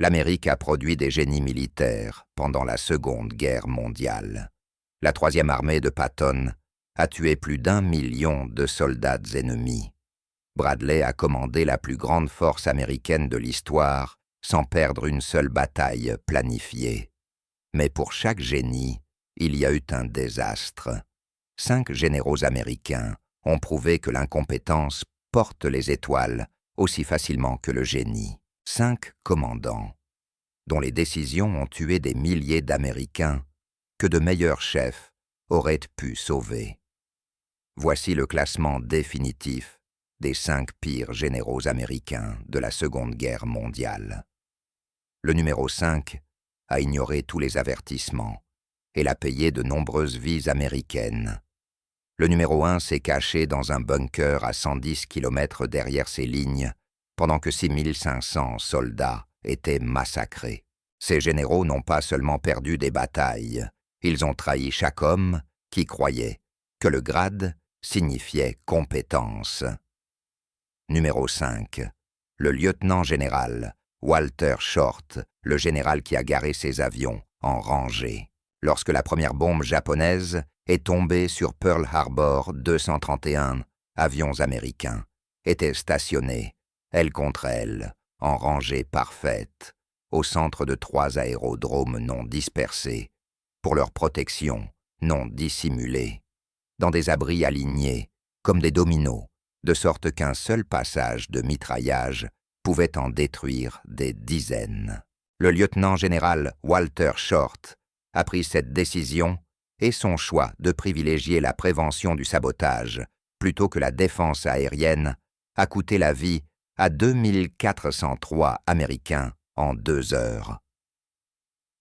L'Amérique a produit des génies militaires pendant la Seconde Guerre mondiale. La troisième armée de Patton a tué plus d'1 million de soldats ennemis. Bradley a commandé la plus grande force américaine de l'histoire sans perdre une seule bataille planifiée. Mais pour chaque génie, il y a eu un désastre. 5 généraux américains ont prouvé que l'incompétence porte les étoiles aussi facilement que le génie. 5 commandants, dont les décisions ont tué des milliers d'Américains que de meilleurs chefs auraient pu sauver. Voici le classement définitif des 5 pires généraux américains de la Seconde Guerre mondiale. Le numéro 5 a ignoré tous les avertissements et l'a payé de nombreuses vies américaines. Le numéro 1 s'est caché dans un bunker à 110 km derrière ses lignes pendant que 6500 soldats étaient massacrés. Ces généraux n'ont pas seulement perdu des batailles, ils ont trahi chaque homme qui croyait que le grade signifiait compétence. Numéro 5. Le lieutenant-général Walter Short, le général qui a garé ses avions en rangée. Lorsque la première bombe japonaise est tombée sur Pearl Harbor, 231 avions américains étaient stationnés, elle contre elle, en rangée parfaite, au centre de 3 aérodromes non dispersés, pour leur protection non dissimulée, dans des abris alignés, comme des dominos, de sorte qu'un seul passage de mitraillage pouvait en détruire des dizaines. Le lieutenant-général Walter Short a pris cette décision et son choix de privilégier la prévention du sabotage plutôt que la défense aérienne a coûté la vie à 2403 Américains en 2 heures.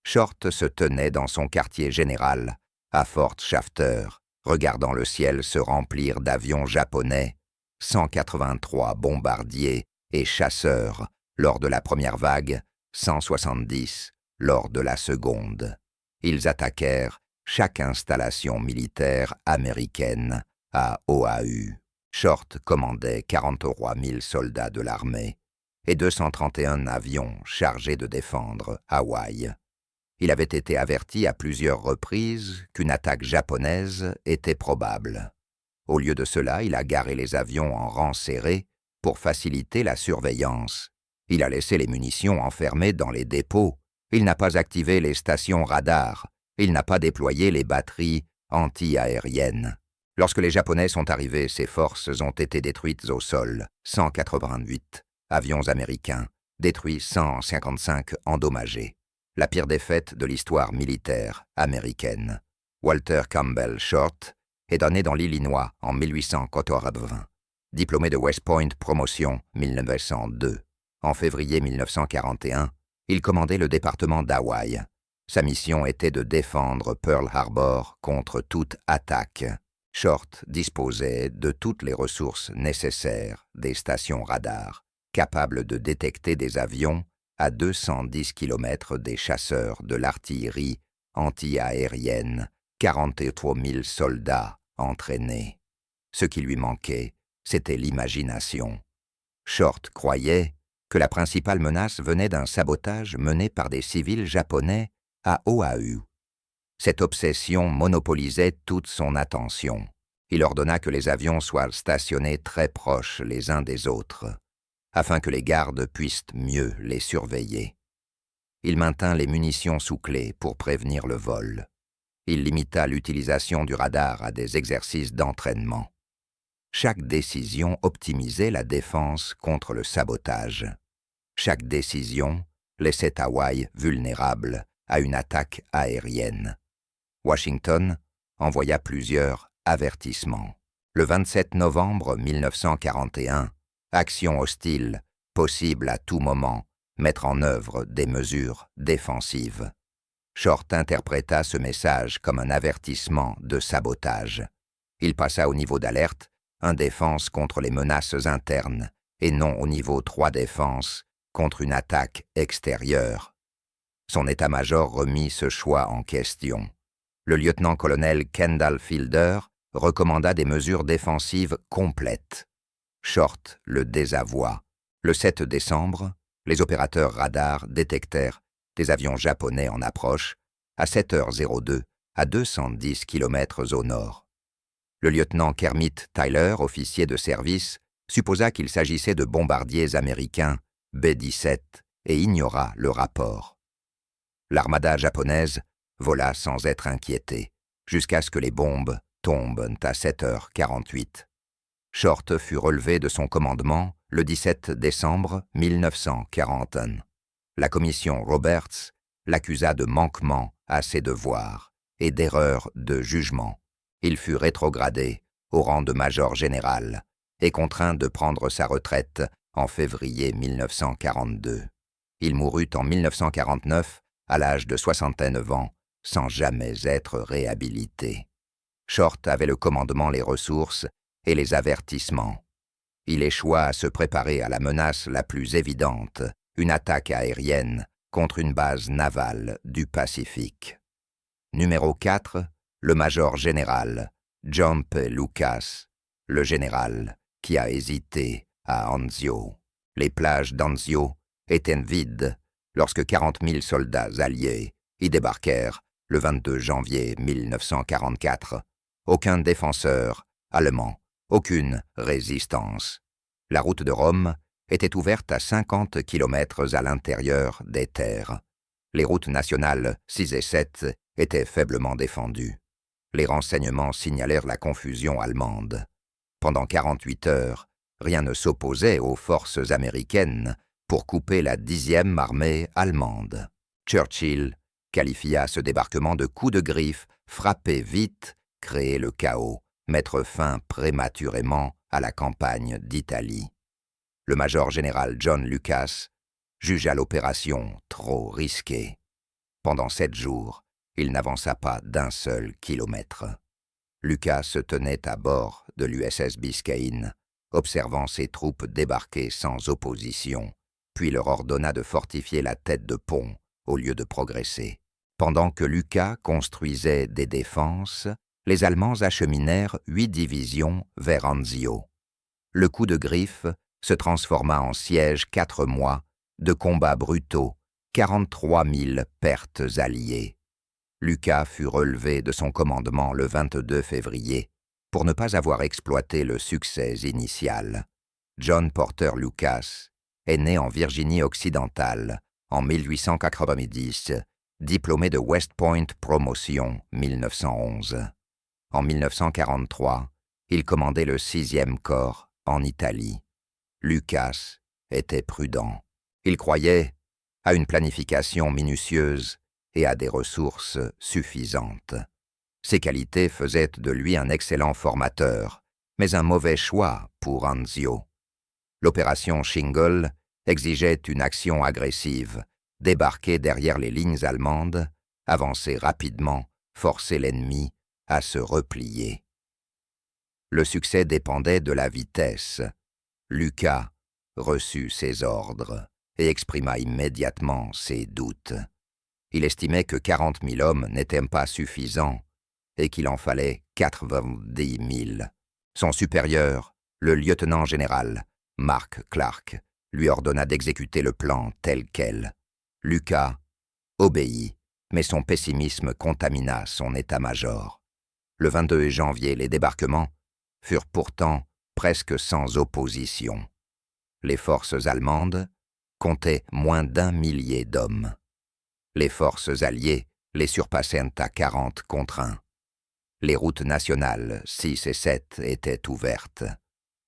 Short se tenait dans son quartier général, à Fort Shafter, regardant le ciel se remplir d'avions japonais, 183 bombardiers et chasseurs lors de la première vague, 170 lors de la seconde. Ils attaquèrent chaque installation militaire américaine à Oahu. Short commandait 43 000 soldats de l'armée et 231 avions chargés de défendre Hawaï. Il avait été averti à plusieurs reprises qu'une attaque japonaise était probable. Au lieu de cela, il a garé les avions en rang serré pour faciliter la surveillance. Il a laissé les munitions enfermées dans les dépôts. Il n'a pas activé les stations radars. Il n'a pas déployé les batteries anti-aériennes. Lorsque les Japonais sont arrivés, ses forces ont été détruites au sol, 188 avions américains, détruits 155 endommagés. La pire défaite de l'histoire militaire américaine. Walter Campbell Short est né dans l'Illinois en 1880. Diplômé de West Point Promotion 1902. En février 1941, il commandait le département d'Hawaï. Sa mission était de défendre Pearl Harbor contre toute attaque. Short disposait de toutes les ressources nécessaires, des stations radars, capables de détecter des avions à 210 km des chasseurs de l'artillerie anti-aérienne, 43 000 soldats entraînés. Ce qui lui manquait, c'était l'imagination. Short croyait que la principale menace venait d'un sabotage mené par des civils japonais à Oahu. Cette obsession monopolisait toute son attention. Il ordonna que les avions soient stationnés très proches les uns des autres, afin que les gardes puissent mieux les surveiller. Il maintint les munitions sous clé pour prévenir le vol. Il limita l'utilisation du radar à des exercices d'entraînement. Chaque décision optimisait la défense contre le sabotage. Chaque décision laissait Hawaï vulnérable à une attaque aérienne. Washington envoya plusieurs avertissements. Le 27 novembre 1941, action hostile, possible à tout moment, mettre en œuvre des mesures défensives. Short interpréta ce message comme un avertissement de sabotage. Il passa au niveau d'alerte, 1 défense contre les menaces internes, et non au niveau 3 défense contre une attaque extérieure. Son état-major remit ce choix en question. Le lieutenant-colonel Kendall Fielder recommanda des mesures défensives complètes. Short le désavoua. Le 7 décembre, Les opérateurs radars détectèrent des avions japonais en approche à 7h02 à 210 km au nord. Le lieutenant Kermit Tyler, officier de service, supposa qu'il s'agissait de bombardiers américains B-17 et ignora le rapport. L'armada japonaise vola sans être inquiétée, jusqu'à ce que les bombes tombent à 7h48. Short fut relevé de son commandement le 17 décembre 1940. La commission Roberts l'accusa de manquement à ses devoirs et d'erreur de jugement. Il fut rétrogradé au rang de major général et contraint de prendre sa retraite en février 1942. Il mourut en 1949 à l'âge de 69 ans, sans jamais être réhabilité. Short avait le commandement, les ressources et les avertissements. Il échoua à se préparer à la menace la plus évidente, une attaque aérienne contre une base navale du Pacifique. Numéro 4, le major général John P. Lucas, le général qui a hésité à Anzio. Les plages d'Anzio étaient vides lorsque 40 000 soldats alliés y débarquèrent le 22 janvier 1944. Aucun défenseur allemand, aucune résistance. La route de Rome était ouverte à 50 km à l'intérieur des terres. Les routes nationales 6 et 7 étaient faiblement défendues. Les renseignements signalèrent la confusion allemande. Pendant 48 heures, rien ne s'opposait aux forces américaines pour couper la 10e armée allemande. Churchill qualifia ce débarquement de coup de griffe, frapper vite, créer le chaos, mettre fin prématurément à la campagne d'Italie. Le major général John Lucas jugea l'opération trop risquée. Pendant 7 jours, il n'avança pas d'un seul kilomètre. Lucas se tenait à bord de l'USS Biscayne, observant ses troupes débarquer sans opposition, puis leur ordonna de fortifier la tête de pont au lieu de progresser. Pendant que Lucas construisait des défenses, les Allemands acheminèrent 8 divisions vers Anzio. Le coup de griffe se transforma en siège 4 mois de combats brutaux, 43 000 pertes alliées. Lucas fut relevé de son commandement le 22 février pour ne pas avoir exploité le succès initial. John Porter Lucas est né en Virginie occidentale en 1890, diplômé de West Point Promotion 1911. En 1943, il commandait le 6e corps en Italie. Lucas était prudent. Il croyait à une planification minutieuse et à des ressources suffisantes. Ses qualités faisaient de lui un excellent formateur, mais un mauvais choix pour Anzio. L'opération Shingle exigeait une action agressive, débarquer derrière les lignes allemandes, avancer rapidement, forcer l'ennemi à se replier. Le succès dépendait de la vitesse. Lucas reçut ses ordres et exprima immédiatement ses doutes. Il estimait que 40 000 hommes n'étaient pas suffisants et qu'il en fallait 90 000. Son supérieur, le lieutenant-général Mark Clark, lui ordonna d'exécuter le plan tel quel. Lucas obéit, mais son pessimisme contamina son état-major. Le 22 janvier, les débarquements furent pourtant presque sans opposition. Les forces allemandes comptaient moins d'1 millier d'hommes. Les forces alliées les surpassèrent à 40 contre 1. Les routes nationales 6 et 7 étaient ouvertes.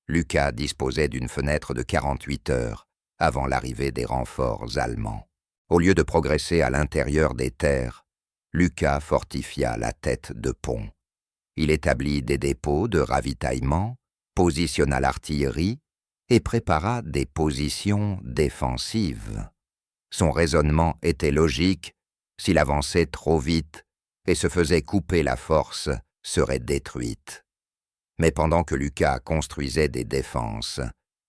Lucas disposait d'une fenêtre de 48 heures avant l'arrivée des renforts allemands. Au lieu de progresser à l'intérieur des terres, Lucas fortifia la tête de pont. Il établit des dépôts de ravitaillement, positionna l'artillerie et prépara des positions défensives. Son raisonnement était logique: s'il avançait trop vite et se faisait couper, la force serait détruite. Mais pendant que Lucas construisait des défenses,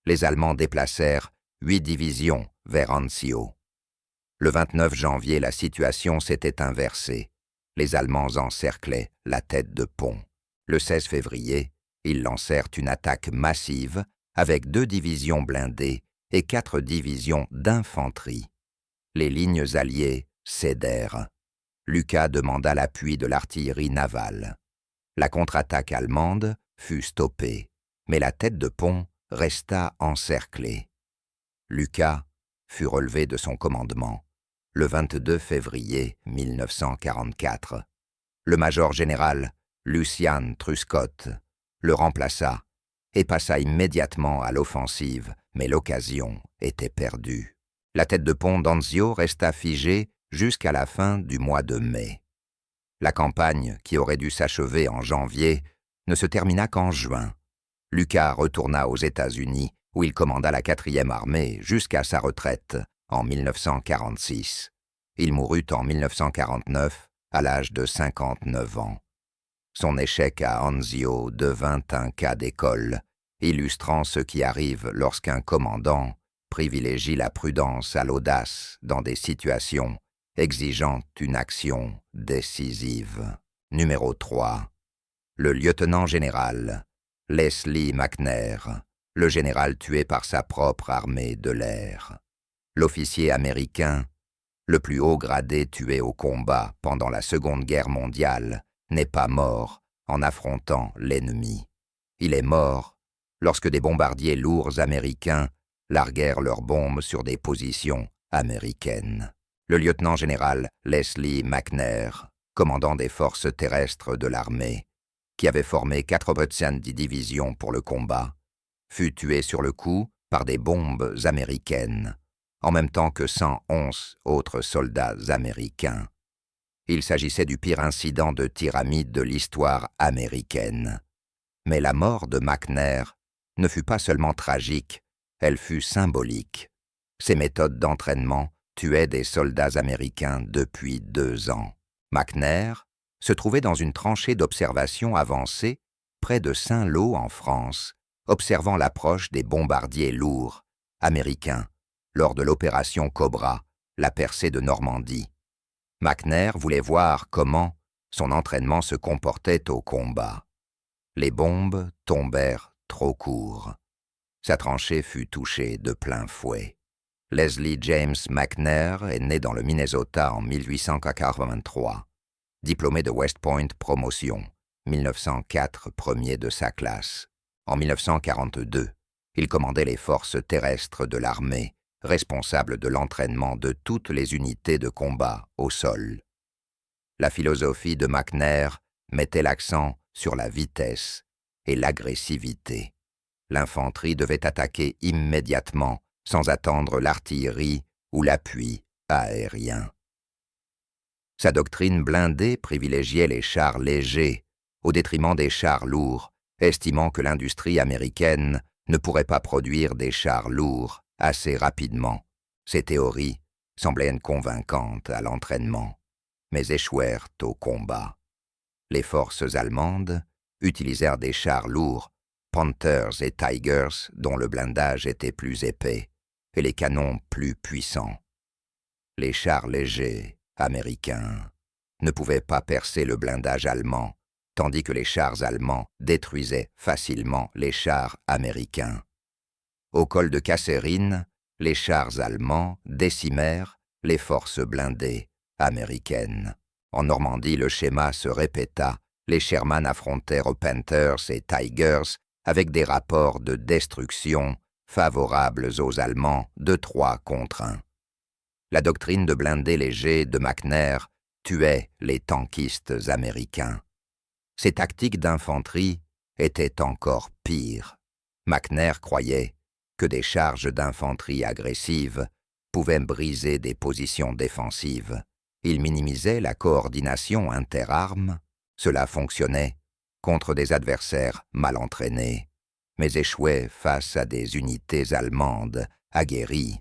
les Allemands déplacèrent 8 divisions vers Anzio. Le 29 janvier, la situation s'était inversée. Les Allemands encerclaient la tête de pont. Le 16 février, ils lancèrent une attaque massive avec 2 divisions blindées et 4 divisions d'infanterie. Les lignes alliées cédèrent. Lucas demanda l'appui de l'artillerie navale. La contre-attaque allemande fut stoppée, mais la tête de pont resta encerclée. Lucas fut relevé de son commandement le 22 février 1944. Le major général Lucian Truscott le remplaça et passa immédiatement à l'offensive, mais l'occasion était perdue. La tête de pont d'Anzio resta figée jusqu'à la fin du mois de mai. La campagne, qui aurait dû s'achever en janvier, ne se termina qu'en juin. Lucas retourna aux États-Unis, où il commanda la 4e armée jusqu'à sa retraite en 1946. Il mourut en 1949, à l'âge de 59 ans. Son échec à Anzio devint un cas d'école, illustrant ce qui arrive lorsqu'un commandant privilégie la prudence à l'audace dans des situations exigeant une action décisive. Numéro 3. Le lieutenant-général Leslie McNair, le général tué par sa propre armée de l'air. L'officier américain, le plus haut gradé tué au combat pendant la Seconde Guerre mondiale, n'est pas mort en affrontant l'ennemi. Il est mort lorsque des bombardiers lourds américains larguèrent leurs bombes sur des positions américaines. Le lieutenant-général Leslie McNair, commandant des forces terrestres de l'armée, qui avait formé 410 divisions pour le combat, fut tué sur le coup par des bombes américaines, en même temps que 111 autres soldats américains. Il s'agissait du pire incident de tyramide de l'histoire américaine. Mais la mort de McNair ne fut pas seulement tragique, elle fut symbolique. Ses méthodes d'entraînement tuaient des soldats américains depuis 2 ans. McNair se trouvait dans une tranchée d'observation avancée près de Saint-Lô en France, observant l'approche des bombardiers lourds américains lors de l'opération Cobra, la percée de Normandie. McNair voulait voir comment son entraînement se comportait au combat. Les bombes tombèrent trop court. Sa tranchée fut touchée de plein fouet. Leslie James McNair est né dans le Minnesota en 1883. Diplômé de West Point Promotion, 1904, premier de sa classe. En 1942, il commandait les forces terrestres de l'armée, responsable de l'entraînement de toutes les unités de combat au sol. La philosophie de McNair mettait l'accent sur la vitesse et l'agressivité. L'infanterie devait attaquer immédiatement, sans attendre l'artillerie ou l'appui aérien. Sa doctrine blindée privilégiait les chars légers au détriment des chars lourds, estimant que l'industrie américaine ne pourrait pas produire des chars lourds assez rapidement. Ces théories semblaient convaincantes à l'entraînement, mais échouèrent au combat. Les forces allemandes utilisèrent des chars lourds, Panthers et Tigers, dont le blindage était plus épais, et les canons plus puissants. Les chars légers américains ne pouvaient pas percer le blindage allemand, tandis que les chars allemands détruisaient facilement les chars américains. Au col de Kasserine, les chars allemands décimèrent les forces blindées américaines. En Normandie, le schéma se répéta. Les Sherman affrontèrent aux Panthers et Tigers avec des rapports de destruction favorables aux Allemands de 3 contre 1. La doctrine de blindés légers de McNair tuait les tankistes américains. Ses tactiques d'infanterie étaient encore pires. McNair croyait que des charges d'infanterie agressives pouvaient briser des positions défensives. Il minimisait la coordination interarmes. Cela fonctionnait contre des adversaires mal entraînés, mais échouait face à des unités allemandes aguerries.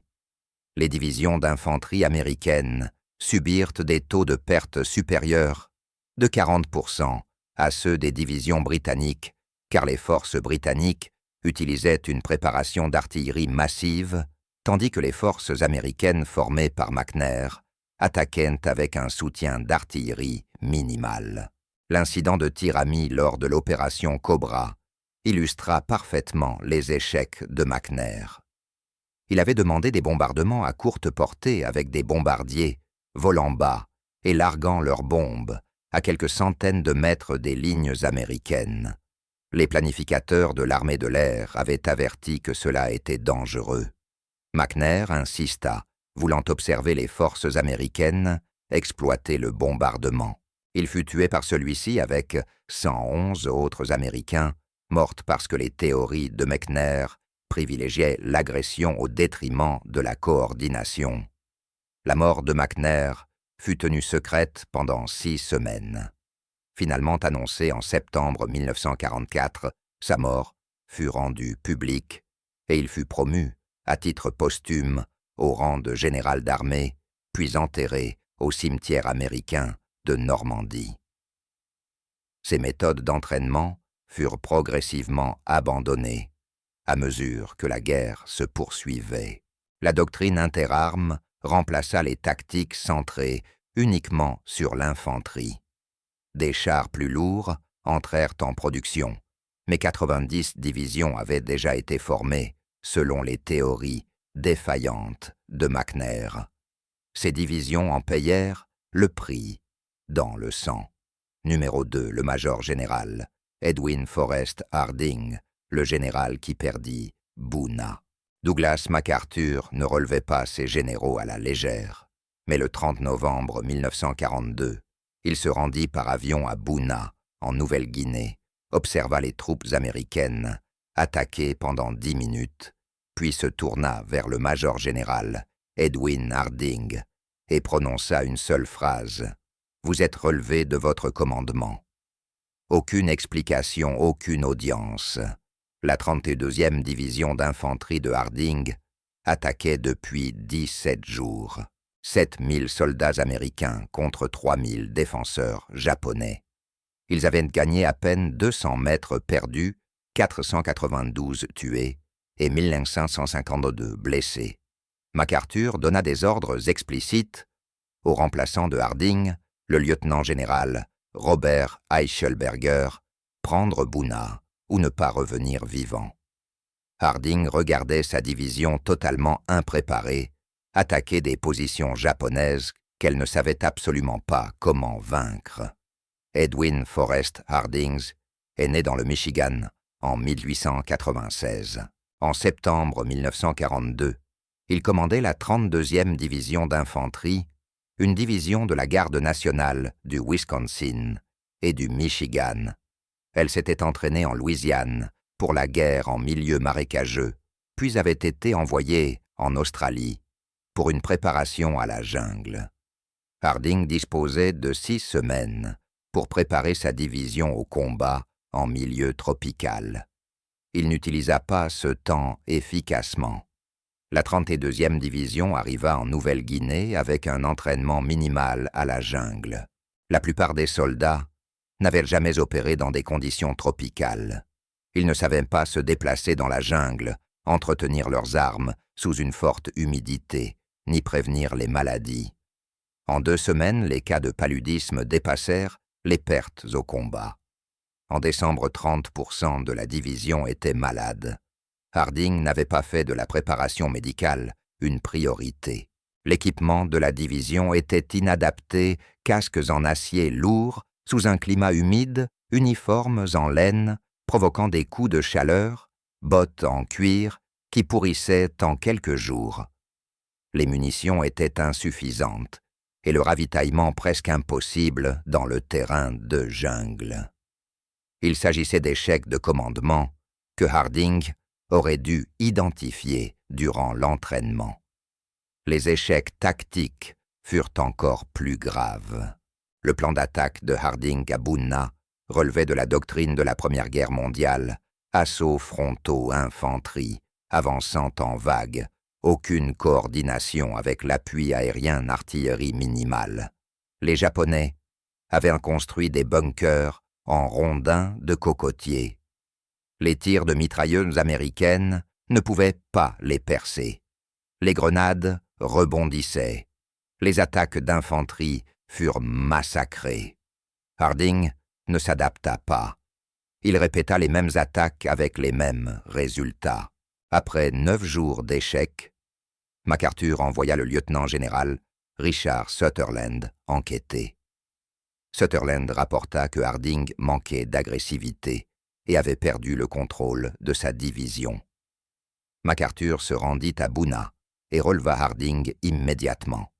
Les divisions d'infanterie américaines subirent des taux de perte supérieurs de 40% à ceux des divisions britanniques, car les forces britanniques utilisaient une préparation d'artillerie massive, tandis que les forces américaines formées par McNair attaquaient avec un soutien d'artillerie minimal. L'incident de tir à mi lors de l'opération Cobra illustra parfaitement les échecs de McNair. Il avait demandé des bombardements à courte portée avec des bombardiers, volant bas et larguant leurs bombes à quelques centaines de mètres des lignes américaines. Les planificateurs de l'armée de l'air avaient averti que cela était dangereux. McNair insista, voulant observer les forces américaines exploiter le bombardement. Il fut tué par celui-ci avec 111 autres Américains, mortes parce que les théories de McNair privilégiaient l'agression au détriment de la coordination. La mort de McNair fut tenue secrète pendant 6 semaines. Finalement annoncée en septembre 1944, sa mort fut rendue publique et il fut promu, à titre posthume, au rang de général d'armée, puis enterré au cimetière américain de Normandie. Ces méthodes d'entraînement furent progressivement abandonnées à mesure que la guerre se poursuivait. La doctrine interarmes remplaça les tactiques centrées uniquement sur l'infanterie. Des chars plus lourds entrèrent en production, mais 90 divisions avaient déjà été formées selon les théories défaillantes de McNair. Ces divisions en payèrent le prix dans le sang. Numéro 2, le major général, Edwin Forrest Harding, le général qui perdit Boona. Douglas MacArthur ne relevait pas ses généraux à la légère, mais le 30 novembre 1942, il se rendit par avion à Boona, en Nouvelle-Guinée, observa les troupes américaines, attaquées pendant 10 minutes, puis se tourna vers le major général, Edwin Harding, et prononça une seule phrase. « Vous êtes relevé de votre commandement. » Aucune explication, aucune audience. La 32e division d'infanterie de Harding attaquait depuis 17 jours. 7000 soldats américains contre 3000 défenseurs japonais. Ils avaient gagné à peine 200 mètres perdus, 492 tués et 1552 blessés. MacArthur donna des ordres explicites au remplaçant de Harding, le lieutenant-général Robert Eichelberger, prendre Boona ou ne pas revenir vivant. Harding regardait sa division totalement impréparée attaquer des positions japonaises qu'elle ne savait absolument pas comment vaincre. Edwin Forrest Harding est né dans le Michigan en 1896. En septembre 1942, il commandait la 32e division d'infanterie, une division de la garde nationale du Wisconsin et du Michigan. Elle s'était entraînée en Louisiane pour la guerre en milieu marécageux, puis avait été envoyée en Australie pour une préparation à la jungle. Harding disposait de 6 semaines pour préparer sa division au combat en milieu tropical. Il n'utilisa pas ce temps efficacement. La 32e division arriva en Nouvelle-Guinée avec un entraînement minimal à la jungle. La plupart des soldats n'avaient jamais opéré dans des conditions tropicales. Ils ne savaient pas se déplacer dans la jungle, entretenir leurs armes sous une forte humidité, ni prévenir les maladies. En 2 semaines, les cas de paludisme dépassèrent les pertes au combat. En décembre, 30% de la division étaient malades. Harding n'avait pas fait de la préparation médicale une priorité. L'équipement de la division était inadapté, casques en acier lourds, sous un climat humide, uniformes en laine, provoquant des coups de chaleur, bottes en cuir, qui pourrissaient en quelques jours. Les munitions étaient insuffisantes et le ravitaillement presque impossible dans le terrain de jungle. Il s'agissait d'échecs de commandement que Harding aurait dû identifier durant l'entraînement. Les échecs tactiques furent encore plus graves. Le plan d'attaque de Harding à Boona relevait de la doctrine de la Première Guerre mondiale, assauts frontaux infanterie, avançant en vague, aucune coordination avec l'appui aérien artillerie minimale. Les Japonais avaient construit des bunkers en rondins de cocotiers. Les tirs de mitrailleuses américaines ne pouvaient pas les percer. Les grenades rebondissaient. Les attaques d'infanterie furent massacrées. Harding ne s'adapta pas. Il répéta les mêmes attaques avec les mêmes résultats. Après 9 jours d'échecs, MacArthur envoya le lieutenant-général Richard Sutherland enquêter. Sutherland rapporta que Harding manquait d'agressivité et avait perdu le contrôle de sa division. MacArthur se rendit à Boona et releva Harding immédiatement.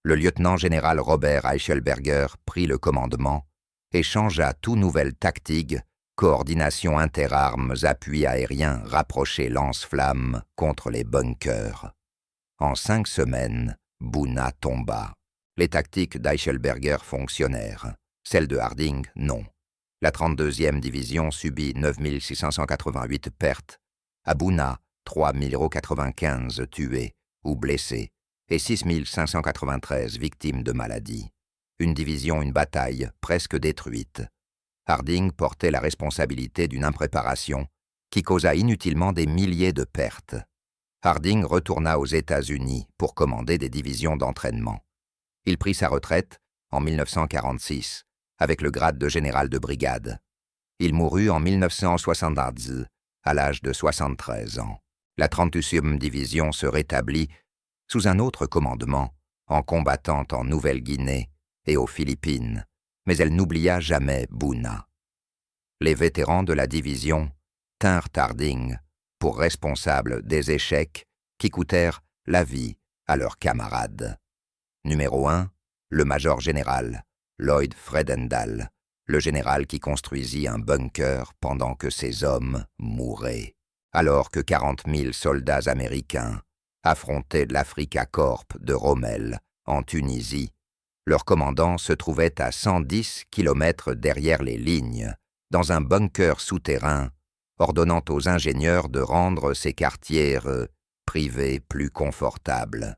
Le lieutenant-général Robert Eichelberger prit le commandement et changea tout nouvelle tactique, coordination interarmes, appui aérien, rapproché lance-flammes contre les bunkers. En 5 semaines, Boona tomba. Les tactiques d'Eichelberger fonctionnèrent, celles de Harding, non. La 32e division subit 9 688 pertes. À Boona, 3 095 tués ou blessés et 6 593 victimes de maladies. Une division, une bataille presque détruite. Harding portait la responsabilité d'une impréparation qui causa inutilement des milliers de pertes. Harding retourna aux États-Unis pour commander des divisions d'entraînement. Il prit sa retraite en 1946 avec le grade de général de brigade. Il mourut en 1970 à l'âge de 73 ans. La 32e division se rétablit sous un autre commandement en combattant en Nouvelle-Guinée et aux Philippines, mais elle n'oublia jamais Boona. Les vétérans de la division tinrent Harding pour responsable des échecs qui coûtèrent la vie à leurs camarades. Numéro 1, le major général Lloyd Fredendall, le général qui construisit un bunker pendant que ses hommes mouraient. Alors que 40 000 soldats américains affrontaient l'Africa Corps de Rommel en Tunisie, leur commandant se trouvait à 110 km derrière les lignes, dans un bunker souterrain, ordonnant aux ingénieurs de rendre ces quartiers privés plus confortables.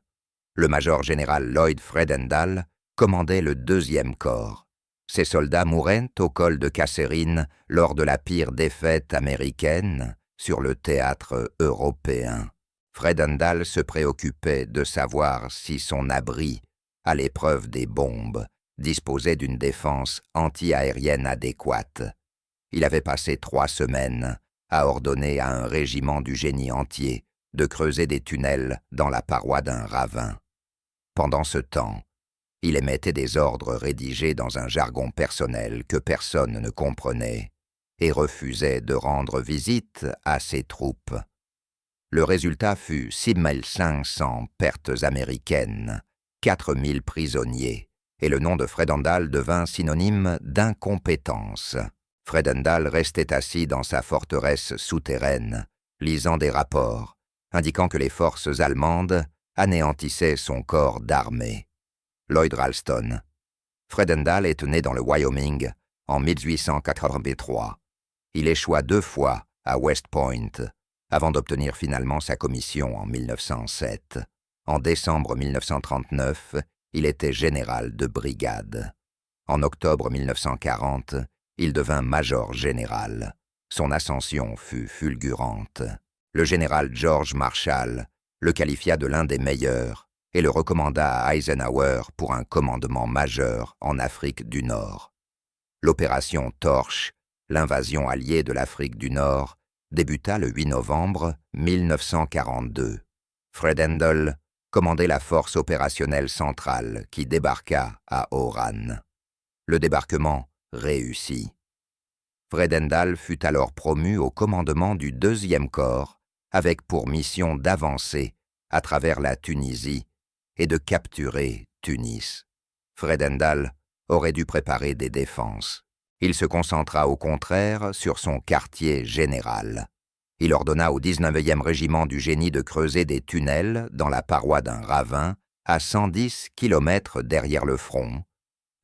Le major général Lloyd Fredendall commandait le 2e corps. Ces soldats mouraient au col de Kasserine lors de la pire défaite américaine sur le théâtre européen. Fredendall se préoccupait de savoir si son abri, à l'épreuve des bombes, disposait d'une défense anti-aérienne adéquate. Il avait passé 3 semaines à ordonner à un régiment du génie entier de creuser des tunnels dans la paroi d'un ravin. Pendant ce temps, il émettait des ordres rédigés dans un jargon personnel que personne ne comprenait et refusait de rendre visite à ses troupes. Le résultat fut 6 500 pertes américaines, 4 000 prisonniers, et le nom de Fredendall devint synonyme d'incompétence. Fredendall restait assis dans sa forteresse souterraine, lisant des rapports, indiquant que les forces allemandes anéantissaient son corps d'armée. Lloyd Ralston. Fredendall est né dans le Wyoming en 1883. Il échoua 2 fois à West Point, avant d'obtenir finalement sa commission en 1907. En décembre 1939, il était général de brigade. En octobre 1940, il devint major général. Son ascension fut fulgurante. Le général George Marshall le qualifia de l'un des meilleurs et le recommanda à Eisenhower pour un commandement majeur en Afrique du Nord. L'opération Torche, l'invasion alliée de l'Afrique du Nord, débuta le 8 novembre 1942. Fredendall commandait la force opérationnelle centrale qui débarqua à Oran. Le débarquement réussit. Fredendall fut alors promu au commandement du 2e corps avec pour mission d'avancer à travers la Tunisie et de capturer Tunis. Fredendall aurait dû préparer des défenses. Il se concentra au contraire sur son quartier général. Il ordonna au 19e régiment du génie de creuser des tunnels dans la paroi d'un ravin à 110 km derrière le front,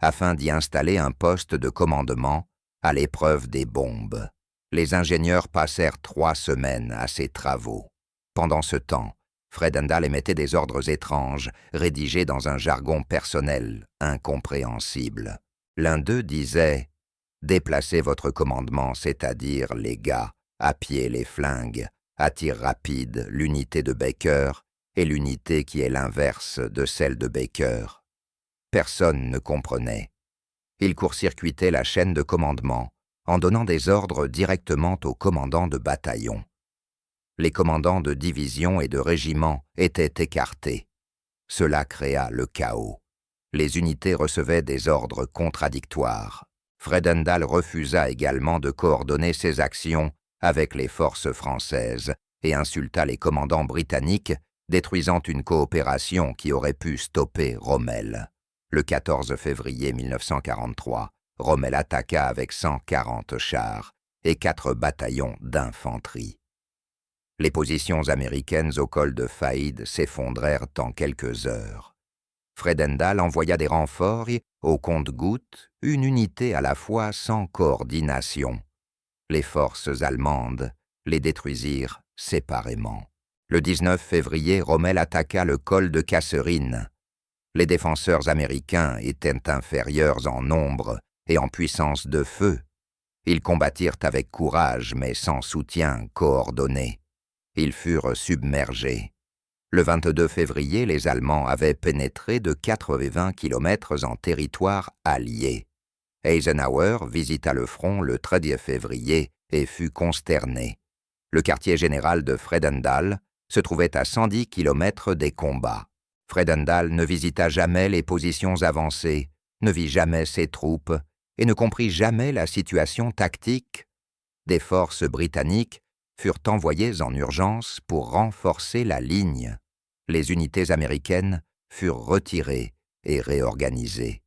afin d'y installer un poste de commandement à l'épreuve des bombes. Les ingénieurs passèrent 3 semaines à ces travaux. Pendant ce temps, Fredendall émettait des ordres étranges, rédigés dans un jargon personnel incompréhensible. L'un d'eux disait « Déplacez votre commandement, c'est-à-dire les gars, à pied les flingues, à tir rapide, l'unité de Baker et l'unité qui est l'inverse de celle de Baker. » Personne ne comprenait. Il court-circuitait la chaîne de commandement en donnant des ordres directement au commandant de bataillon. Les commandants de division et de régiment étaient écartés. Cela créa le chaos. Les unités recevaient des ordres contradictoires. Fredendall refusa également de coordonner ses actions avec les forces françaises et insulta les commandants britanniques, détruisant une coopération qui aurait pu stopper Rommel. Le 14 février 1943, Rommel attaqua avec 140 chars et 4 bataillons d'infanterie. Les positions américaines au col de Faïd s'effondrèrent en quelques heures. Fredendall envoya des renforts et, au compte-gouttes, une unité à la fois sans coordination. Les forces allemandes les détruisirent séparément. Le 19 février, Rommel attaqua le col de Kasserine. Les défenseurs américains étaient inférieurs en nombre et en puissance de feu. Ils combattirent avec courage mais sans soutien coordonné. Ils furent submergés. Le 22 février, les Allemands avaient pénétré de 80 kilomètres en territoire allié. Eisenhower visita le front le 13 février et fut consterné. Le quartier général de Fredendall se trouvait à 110 kilomètres des combats. Fredendall ne visita jamais les positions avancées, ne vit jamais ses troupes et ne comprit jamais la situation tactique. Des forces britanniques furent envoyées en urgence pour renforcer la ligne. Les unités américaines furent retirées et réorganisées.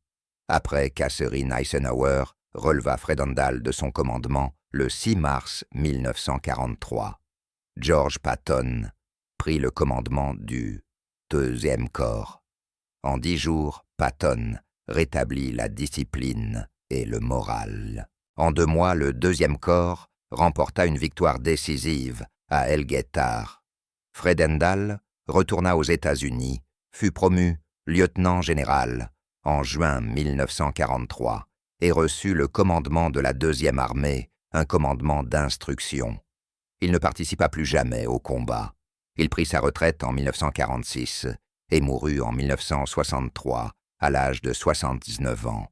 Après Kasserine, Eisenhower releva Fredendall de son commandement le 6 mars 1943. George Patton prit le commandement du 2e corps. En 10 jours, Patton rétablit la discipline et le moral. En 2 mois, le 2e corps remporta une victoire décisive à El Guettar. Fredendall retourna aux États-Unis, fut promu lieutenant général en juin 1943 et reçut le commandement de la 2e armée, un commandement d'instruction. Il ne participa plus jamais au combat. Il prit sa retraite en 1946 et mourut en 1963 à l'âge de 79 ans.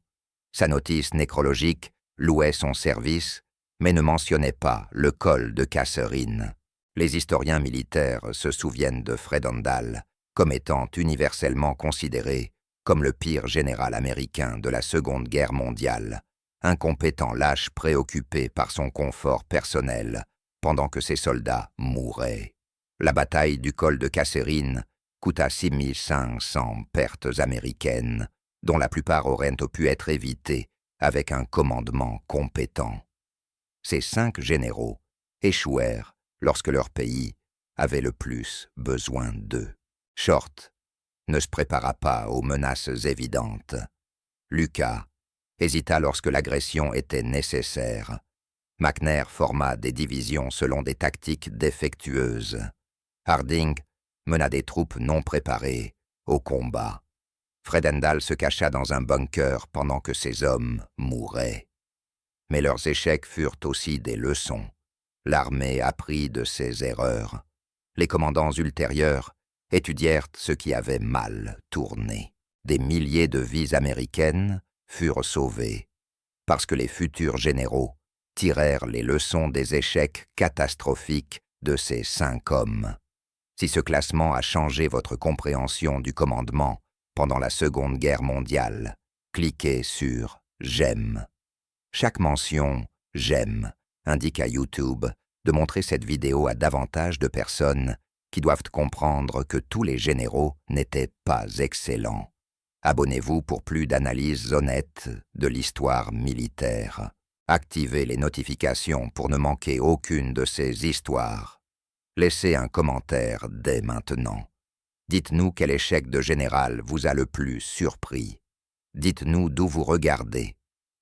Sa notice nécrologique louait son service, mais ne mentionnait pas le col de Kasserine. Les historiens militaires se souviennent de Fredendall comme étant universellement considéré comme le pire général américain de la Seconde Guerre mondiale, incompétent lâche préoccupé par son confort personnel pendant que ses soldats mouraient. La bataille du col de Kasserine coûta 6500 pertes américaines, dont la plupart auraient pu être évitées avec un commandement compétent. Ces 5 généraux échouèrent lorsque leur pays avait le plus besoin d'eux. Short ne se prépara pas aux menaces évidentes. Lucas hésita lorsque l'agression était nécessaire. McNair forma des divisions selon des tactiques défectueuses. Harding mena des troupes non préparées au combat. Fredendall se cacha dans un bunker pendant que ses hommes mouraient. Mais leurs échecs furent aussi des leçons. L'armée apprit de ses erreurs. Les commandants ultérieurs étudièrent ce qui avait mal tourné. Des milliers de vies américaines furent sauvées parce que les futurs généraux tirèrent les leçons des échecs catastrophiques de ces 5 hommes. Si ce classement a changé votre compréhension du commandement pendant la Seconde Guerre mondiale, cliquez sur « J'aime ». Chaque mention « J'aime » indique à YouTube de montrer cette vidéo à davantage de personnes qui doivent comprendre que tous les généraux n'étaient pas excellents. Abonnez-vous pour plus d'analyses honnêtes de l'histoire militaire. Activez les notifications pour ne manquer aucune de ces histoires. Laissez un commentaire dès maintenant. Dites-nous quel échec de général vous a le plus surpris. Dites-nous d'où vous regardez.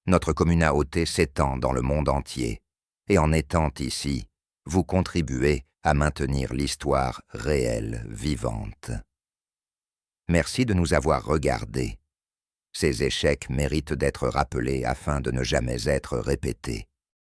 Notre communauté s'étend dans le monde entier, et en étant ici, vous contribuez à maintenir l'histoire réelle vivante. Merci de nous avoir regardés. Ces échecs méritent d'être rappelés afin de ne jamais être répétés.